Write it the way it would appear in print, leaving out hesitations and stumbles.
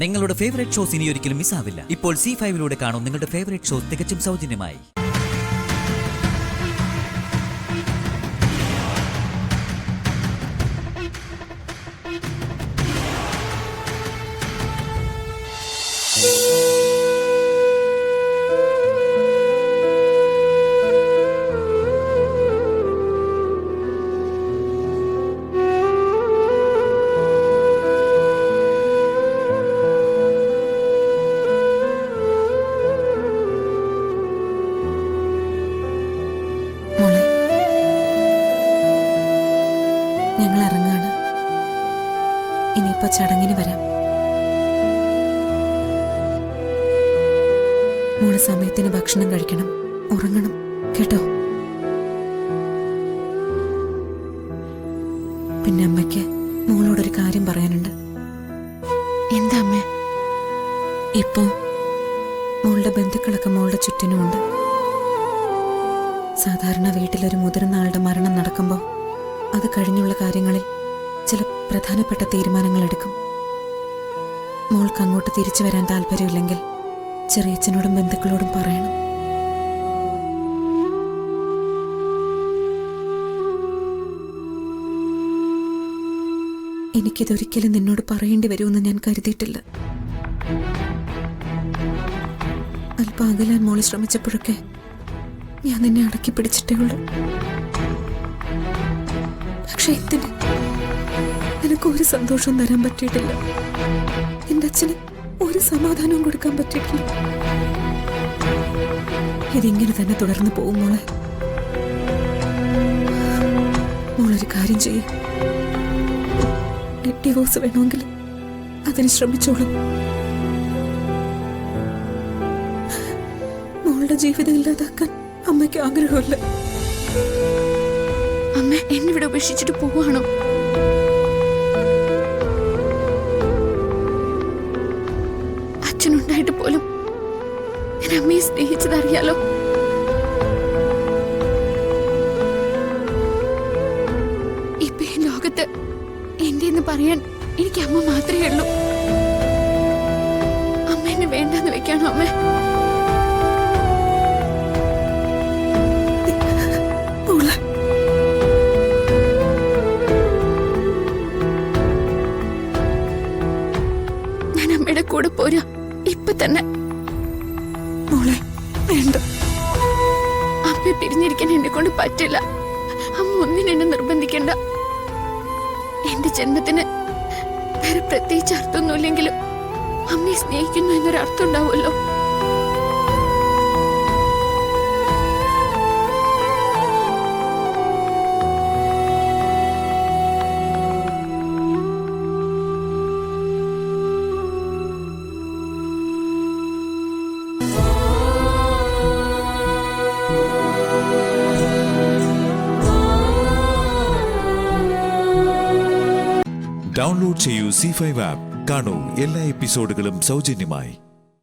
നിങ്ങളുടെ favourite shows ഇനി ഒരിക്കലും മിസ്സാവില്ല. ഇപ്പോൾ C5 കാണും നിങ്ങളുടെ ഫേവറേറ്റ് ഷോസ് തികച്ചും സൗജന്യമായി. ഞങ്ങൾ ഇറങ്ങാണ്. ഇനിയിപ്പോ ചടങ്ങിന് വരാം. മോള് സമയത്തിന് ഭക്ഷണം കഴിക്കണം, ഉറങ്ങണം കേട്ടോ. പിന്നെ അമ്മയ്ക്ക് മോളോടൊരു കാര്യം പറയാനുണ്ട്. എന്താ അമ്മ? ഇപ്പോ മോളുടെ ബന്ധുക്കളൊക്കെ മോളുടെ ചുറ്റിനുമുണ്ട്. സാധാരണ വീട്ടിലൊരു മുതിർന്ന ആളുടെ മരണം നടക്കുമ്പോൾ അത് കഴിഞ്ഞുള്ള കാര്യങ്ങളിൽ ചില പ്രധാനപ്പെട്ട തീരുമാനങ്ങൾ എടുക്കും. മോൾക്ക് അങ്ങോട്ട് തിരിച്ചു വരാൻ താല്പര്യമില്ലെങ്കിൽ ചെറിയച്ഛനോടും ബന്ധുക്കളോടും പറയണം. എനിക്കിതൊരിക്കലും നിന്നോട് പറയേണ്ടി വരുമെന്ന് ഞാൻ കരുതിയിട്ടില്ല. അല്പം അകലാൻ മോള് ശ്രമിച്ചപ്പോഴൊക്കെ ഞാൻ നിന്നെ അടക്കി പിടിച്ചിട്ടേ ഉള്ളൂ. പക്ഷെ എന്തിന് നിനക്ക് ഒരു സന്തോഷവും തരാൻ പറ്റിയിട്ടില്ല. എന്റെ അച്ഛന് ഒരു സമാധാനവും കൊടുക്കാൻ പറ്റിയിട്ടില്ല. ഇതിങ്ങനെ തന്നെ തുടർന്ന് പോകും മോളെ. മോളൊരു കാര്യം ചെയ്യും. ഡിവോഴ്സ് വേണമെങ്കിൽ അതിന് ശ്രമിച്ചോളൂ. മോളുടെ ജീവിതം ഇല്ലാതാക്കാൻ അമ്മയ്ക്ക് ആഗ്രഹമില്ല. അമ്മ എന്നിവിടെ ഉപേക്ഷിച്ചിട്ട് പോവാണോ? അച്ഛനുണ്ടായിട്ട് പോലും ഞാൻ അമ്മയെ സ്നേഹിച്ചതറിയാലോ. ഇപ്പൊ ഈ ലോകത്ത് എന്റെ എന്ന് പറയാൻ എനിക്ക് അമ്മ മാത്രമേ ഉള്ളൂ. അമ്മ എന്നെ വേണ്ടെന്ന് വെക്കാണോ അമ്മ? അമ്മയുടെ കൂടെ പോരാ ഇപ്പൊ തന്നെ. മോളെ വേണ്ട. അമ്മയെ പിരിഞ്ഞിരിക്കാൻ എന്നെ കൊണ്ട് പറ്റില്ല. അമ്മ ഒന്നിനും എന്നെ നിർബന്ധിക്കണ്ട. എന്റെ ജന്മത്തിന് വേറെ പ്രത്യേകിച്ച് അർത്ഥമൊന്നുമില്ലെങ്കിലും അമ്മയെ സ്നേഹിക്കുന്നു എന്നൊരു അർത്ഥം ഉണ്ടാവുമല്ലോ. ഡൗൺലോഡ് ചെയ്യൂ C5 ആപ്പ്. കാണൂ എല്ലാ എപ്പിസോഡുകളും സൗജന്യമായി.